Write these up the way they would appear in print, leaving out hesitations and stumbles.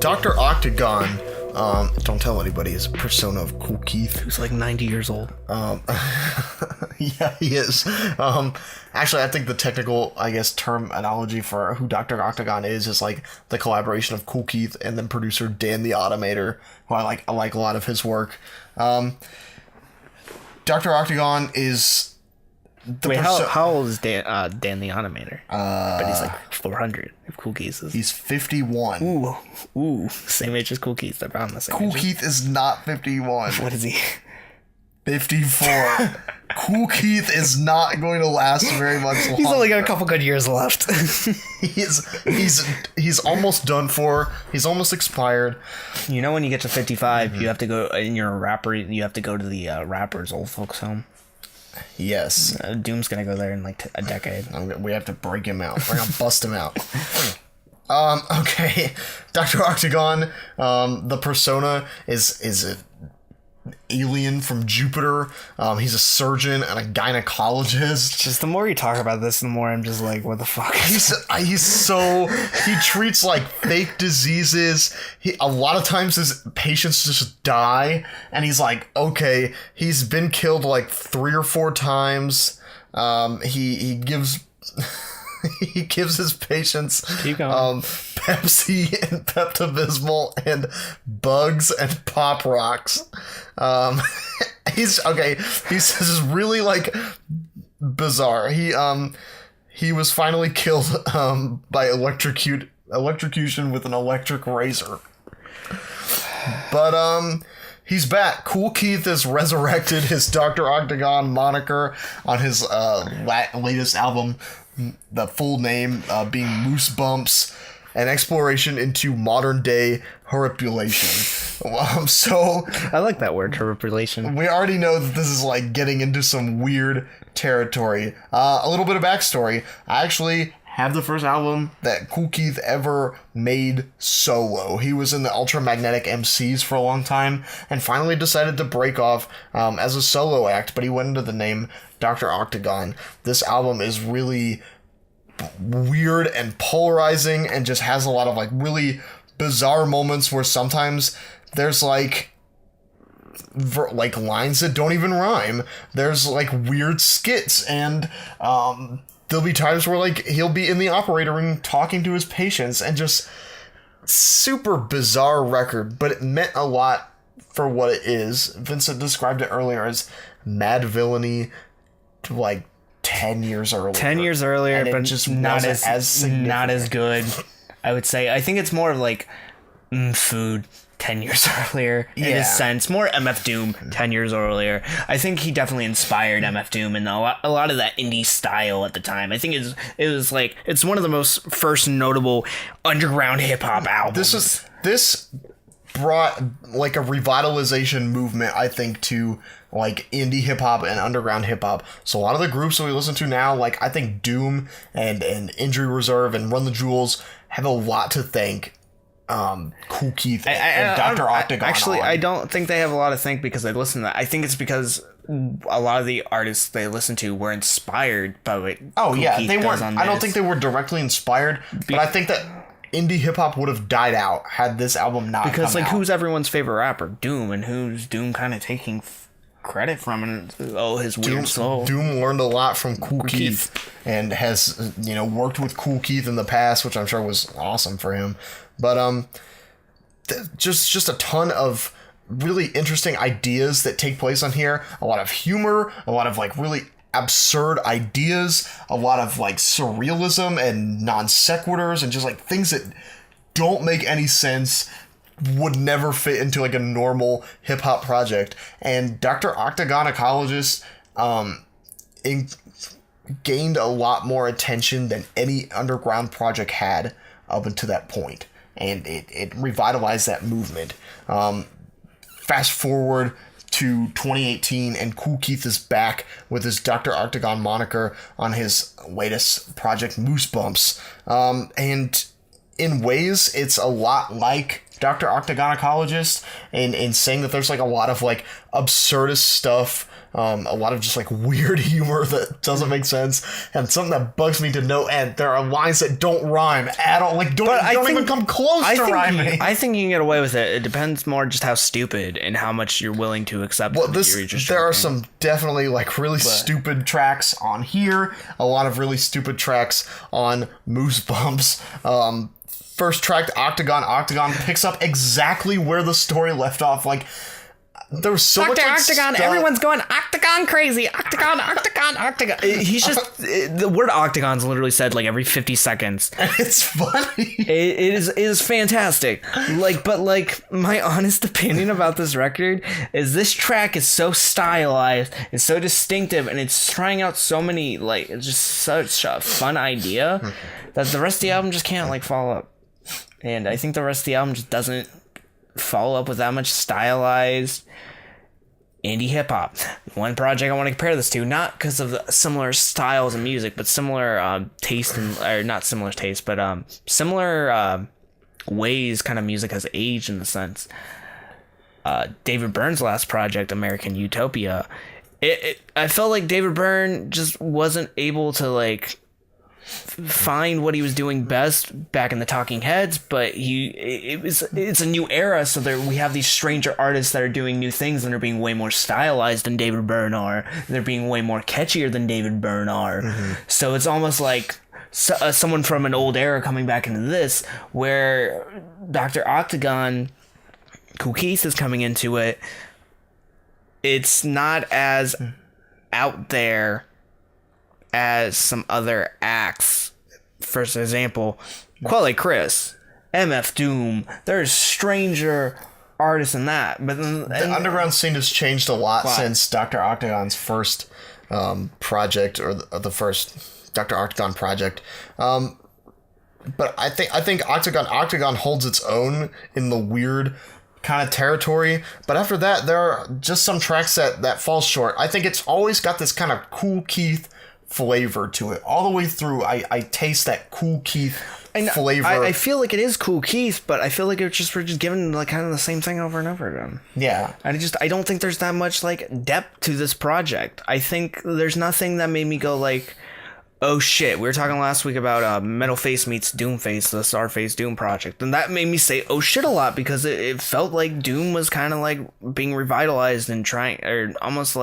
Dr. Octagon, don't tell anybody, is a persona of Cool Keith. Who's like 90 years old. Yeah, he is. Actually, I think the technical, terminology for who Dr. Octagon is like the collaboration of Cool Keith and then producer Dan the Automator, who I like a lot of his work. Dr. Octagon is... Wait, how old is Dan the Automator? But he's like 400 if Cool Keith is. He's 51. Ooh, same age as Cool Keith. They're around the same Cool age. Keith is not 51. What is he? 54. Cool Keith is not going to last very much longer. He's only got a couple good years left. He's almost done for. He's almost expired. You know, when you get to 55, you have to go, and you're a rapper, you have to go to the rapper's old folks home. Yes. Doom's gonna go there in like a decade. We have to break him out. We're gonna bust him out. Okay. Dr. Octagon, the persona is an alien from Jupiter. He's a surgeon and a gynecologist. Just the more you talk about this, the more I'm just like, what the fuck? He treats like fake diseases. A lot of times his patients just die, and he's like, okay, he's been killed like 3 or 4 times. He gives he gives his patients Pepsi and Pepto-Bismol and bugs and Pop Rocks. He's just really like bizarre. He was finally killed by electrocution with an electric razor. But he's back. Cool Keith has resurrected his Dr. Octagon moniker on his latest album, the full name being Moosebumps, an exploration into modern day horripilation. So I like that word, horripilation. we already know that this is like getting into some weird territory. A little bit of backstory. I actually have the first album that Cool Keith ever made solo. He was in the Ultramagnetic MCs for a long time and finally decided to break off as a solo act, but he went into the name Dr. Octagon. This album is really weird and polarizing and just has a lot of like really bizarre moments where sometimes there's like lines that don't even rhyme. There's like weird skits, and there'll be times where like he'll be in the operator room talking to his patients, and just super bizarre record, but it meant a lot for what it is. Vincent described it earlier as mad villainy to like 10 years earlier. 10 years earlier, but just not as good. I would say. I think it's more of like food 10 years earlier in a sense. More MF Doom 10 years earlier. I think he definitely inspired MF Doom and a lot of that indie style at the time. I think it was like, it's one of the most first notable underground hip hop albums. This brought like a revitalization movement, I think, to like indie hip hop and underground hip hop. So a lot of the groups that we listen to now, like I think Doom and Injury Reserve and Run the Jewels have a lot to thank Cool Keith and Dr. Octagon. I don't think they have a lot to thank because they listen to that. I think it's because a lot of the artists they listened to were inspired by what Cool Keith they does weren't. on I don't this. think they were directly inspired, but I think that indie hip hop would have died out had this album not because come like out. who's everyone's favorite rapper? Doom, and who's Doom kind of taking credit from? And his weird soul. Doom learned a lot from Cool Keith and has worked with Cool Keith in the past, which I'm sure was awesome for him. But just a ton of really interesting ideas that take place on here. A lot of humor, a lot of like really absurd ideas, a lot of like surrealism and non sequiturs, and just like things that don't make any sense, would never fit into like a normal hip hop project. And Dr. Octagon Ecologist gained a lot more attention than any underground project had up until that point, and it revitalized that movement. Fast forward to 2018, and Cool Keith is back with his Dr. Octagon moniker on his latest project, Moosebumps. And in ways, it's a lot like Dr. Octagon Ecologist in saying that there's like a lot of like absurdist stuff A lot of just like weird humor that doesn't make sense, and something that bugs me to no end. There are lines that don't rhyme at all. Like don't even come close to rhyming. I think you can get away with it. It depends more just how stupid and how much you're willing to accept. Well, there are some definitely like really stupid tracks on here. A lot of really stupid tracks on Moosebumps. First track, Octagon. Octagon picks up exactly where the story left off. Like, there was so much Octagon, everyone's going Octagon crazy. Octagon, Octagon, Octagon. He's just the word Octagon's literally said like every 50 seconds. It's funny. It is fantastic. But my honest opinion about this record is this track is so stylized, it's so distinctive, and it's trying out so many it's just such a fun idea that the rest of the album just can't follow up. And I think the rest of the album just doesn't follow up with that much stylized indie hip-hop. One project I want to compare this to, not because of the similar styles of music, but similar taste, or not similar taste, but similar ways kind of music has aged in the sense. David Byrne's last project, American Utopia, I felt like David Byrne just wasn't able to find what he was doing best back in the Talking Heads, but it's a new era, so we have these stranger artists that are doing new things and are being way more stylized than David Byrne are. They're being way more catchier than David Byrne are. Mm-hmm. So it's almost like someone from an old era coming back into this, where Dr. Octagon, Kool Keith is coming into it. It's not as out there as some other acts. For example, Quelle Chris, MF Doom. There's stranger artists in that, but then the underground scene has changed a lot since Dr. Octagon's first project, or the first Dr. Octagon project. But I think Octagon holds its own in the weird kind of territory, but after that there are just some tracks that fall short. I think it's always got this kind of Kool Keith flavor to it all the way through. I taste that Kool Keith flavor. I feel like it is Kool Keith, but I feel like we're just given kind of the same thing over and over again. Yeah, I don't think there's that much depth to this project. I think there's nothing that made me go oh shit. We were talking last week about Metal Face meets Doom Face, the Starface Doom project, and that made me say oh shit a lot, because it felt like Doom was kind of being revitalized and trying, or almost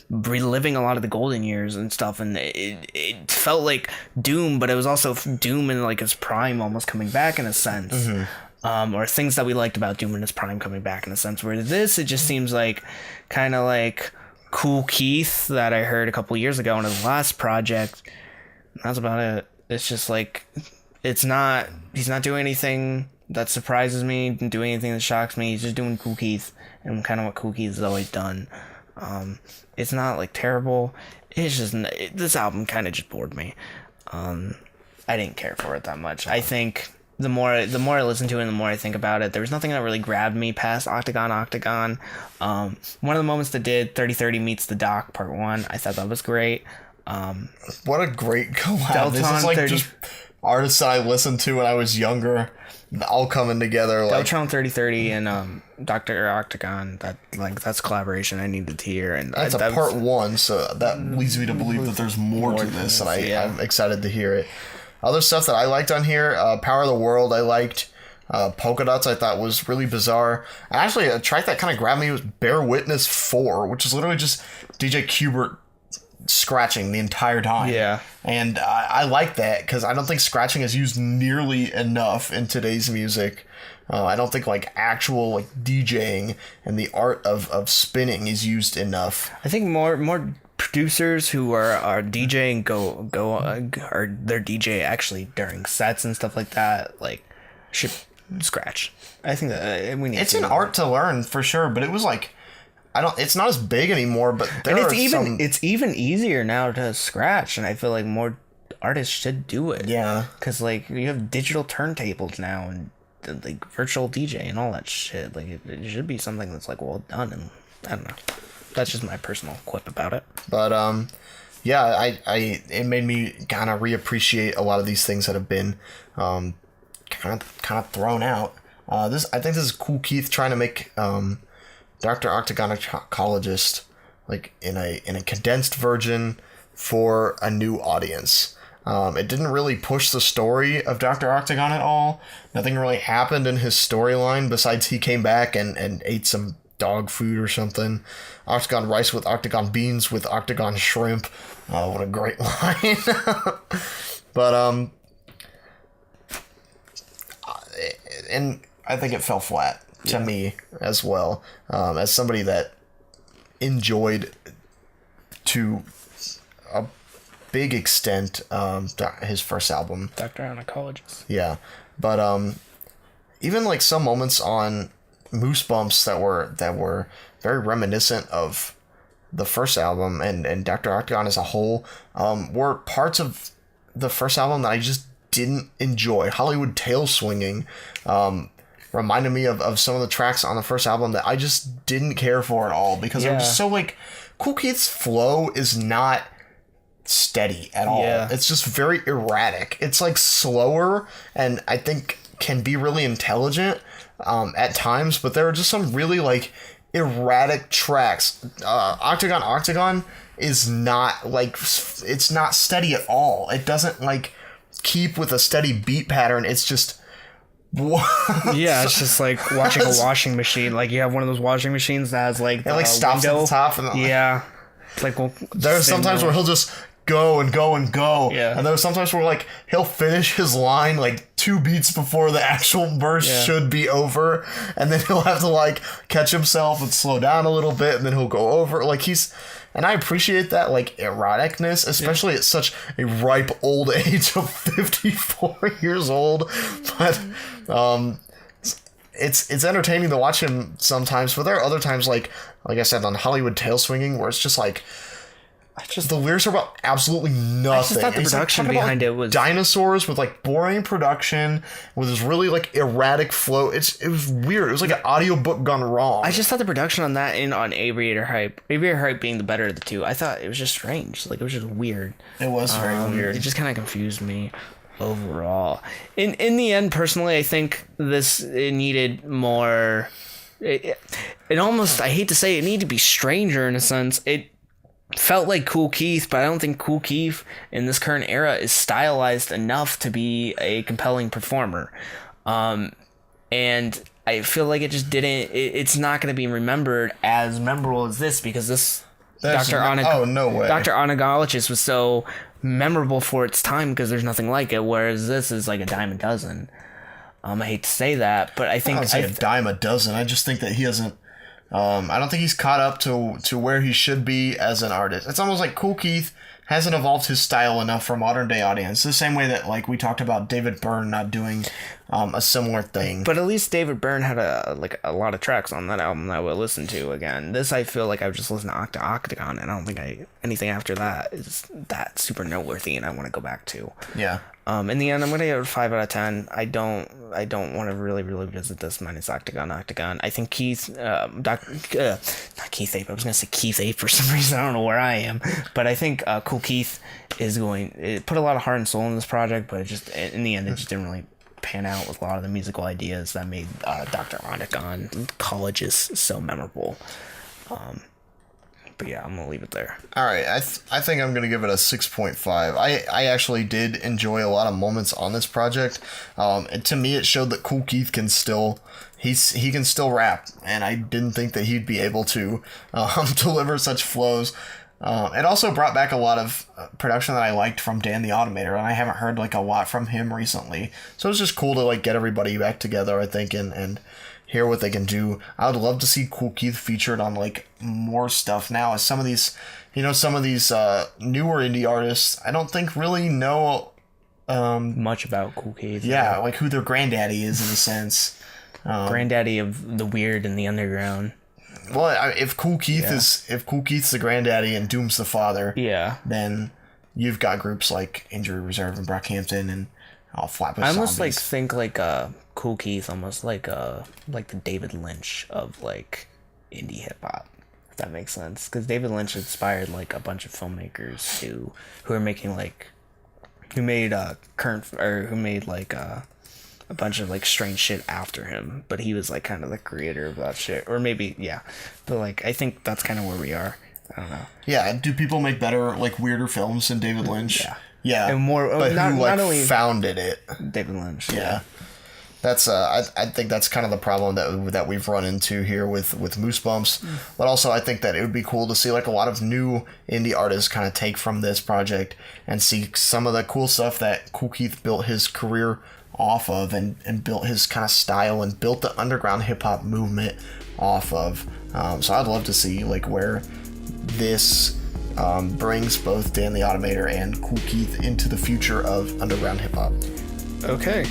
reliving a lot of the golden years and stuff, and it felt like Doom, but it was also Doom in his prime almost coming back in a sense. Mm-hmm. Or things that we liked about Doom in his prime coming back in a sense, where this, it just seems kind of Kool Keith that I heard a couple years ago in his last project. That's about it. It's just he's not doing anything that surprises me, doing anything that shocks me. He's just doing Kool Keith, and kind of what Kool Keith has always done. It's not terrible. It's just this album kind of just bored me. I didn't care for it that much. I think the more I listen to it and the more I think about it, there was nothing that really grabbed me past Octagon. One of the moments that did, 3030 meets the Doc Part 1, I thought that was great. What a great collab. This is just artists that I listened to when I was younger, all coming together. Deltron 3030 and Dr. Octagon, that's collaboration I needed to hear. And that's part 1, so that leads me to believe that there's more to this, and I'm excited to hear it. Other stuff that I liked on here, Power of the World, I liked. Polka Dots, I thought was really bizarre. And actually, a track that kind of grabbed me was Bear Witness 4, which is literally just DJ q-bert scratching the entire time. Yeah. And I like that, because I don't think scratching is used nearly enough in today's music. I don't think like DJing and the art of spinning is used enough. I think more producers who are DJing or they're DJ actually during sets and stuff like that, like, should scratch. I think that we need. It's an art to learn for sure, but it was like, it's not as big anymore, but it's even easier now to scratch, and I feel like more artists should do it. Yeah, because like you have digital turntables now and like virtual DJ and all that shit. Like it should be something that's like well done, and I don't know. That's just my personal quip about it. But yeah, it made me kind of reappreciate a lot of these things that have been kind of thrown out. I think this is Kool Keith trying to make Dr. Octagon ecologist. like in a condensed version for a new audience. It didn't really push the story of Dr. Octagon at all. Nothing really happened in his storyline besides he came back and ate some dog food or something. Octagon rice with Octagon beans with Octagon shrimp. What a great line. But, and I think it fell flat to me as well. As somebody that enjoyed to a big extent his first album, Dr. Oncologist. Yeah, but even like some moments on Moosebumps that were very reminiscent of the first album and Dr. Octagon as a whole were parts of the first album that I just didn't enjoy. Hollywood Tail Swinging reminded me of some of the tracks on the first album that I just didn't care for at all because it was so like Kool Keith's flow is not steady at all. It's just very erratic. It's like slower and I think can be really intelligent at times, but there are just some really like erratic tracks. Octagon is not like, it's not steady at all. It doesn't like keep with a steady beat pattern. It's just it's just like watching a washing machine. Like you have one of those washing machines that has like it like stops window. at the top and it's like, well, there's sometimes where he'll just go and go and go. Yeah. And there's sometimes where like he'll finish his line like 2 beats before the actual verse should be over, and then he'll have to like catch himself and slow down a little bit, and then he'll go over. Like and I appreciate that like eroticness, especially at such a ripe old age of 54 years old. But it's entertaining to watch him sometimes, but there are other times like I said on Hollywood Tail Swinging where it's just like the lyrics are about absolutely nothing. I just thought the production behind it was dinosaurs with like boring production with this really like erratic flow. It was weird. It was like an audiobook gone wrong. I just thought the production on that and on Aviator Hype being the better of the two, I thought it was just strange. Like it was just weird. It was very weird. It just kind of confused me overall. In the end, personally, I think it needed more. It almost, I hate to say it needed to be stranger in a sense. It felt like Kool Keith, but I don't think Kool Keith in this current era is stylized enough to be a compelling performer. And I feel like it just didn't. It's not going to be remembered as memorable as this because this Dr. Oncologist was so memorable for its time because there's nothing like it, whereas this is like a dime a dozen. I hate to say that, but I think I don't say a dime a dozen. I just think that he hasn't. I don't think he's caught up to where he should be as an artist. It's almost like Kool Keith hasn't evolved his style enough for a modern day audience. The same way that like we talked about David Byrne not doing a similar thing. But at least David Byrne had a lot of tracks on that album that I would listen to again. This I feel like I would just listen to Octagon, and I don't think anything after that is that super noteworthy, and I want to go back to. Yeah. In the end, I'm gonna give it a 5 out of 10. I don't want to really visit this minus Octagon. I think Keith, not Keith Ape. I was gonna say Keith Ape for some reason. I don't know where I am, but I think Kool Keith it put a lot of heart and soul in this project, but it just in the end it just didn't really pan out with a lot of the musical ideas that made Dr. Octagon Oncologist so memorable. But yeah, I'm gonna leave it there. All right, I think I'm gonna give it a 6.5. I actually did enjoy a lot of moments on this project. And to me, it showed that Kool Keith can still he can still rap, and I didn't think that he'd be able to deliver such flows. It also brought back a lot of production that I liked from Dan the Automator, and I haven't heard like a lot from him recently. So it was just cool to like get everybody back together, I think, and hear what they can do. I would love to see Kool Keith featured on like more stuff now, as some of these newer indie artists I don't think really know much about Kool Keith. Yeah, like who their granddaddy is in a sense. Granddaddy of the weird and the underground. Well, if Kool Keith's the granddaddy and Doom's the father, then you've got groups like Injury Reserve and Brockhampton and Flatbush I almost Zombies. think Kool Keith almost like the David Lynch of like indie hip hop, if that makes sense, because David Lynch inspired like a bunch of filmmakers who are making like who made a bunch of like strange shit after him, but he was like kind of the creator of that shit, or maybe but like I think that's kind of where we are. I don't know. Yeah, do people make better, like, weirder films than David Lynch? Yeah. And more, but not, who, like, not only founded it. David Lynch. Yeah. That's I think that's kind of the problem that we've run into here with Moosebumps. But also I think that it would be cool to see like a lot of new indie artists kind of take from this project and see some of the cool stuff that Kool Keith built his career off of and built his kind of style and built the underground hip hop movement off of. So I'd love to see like where this brings both Dan the Automator and Kool Keith into the future of underground hip hop. Okay.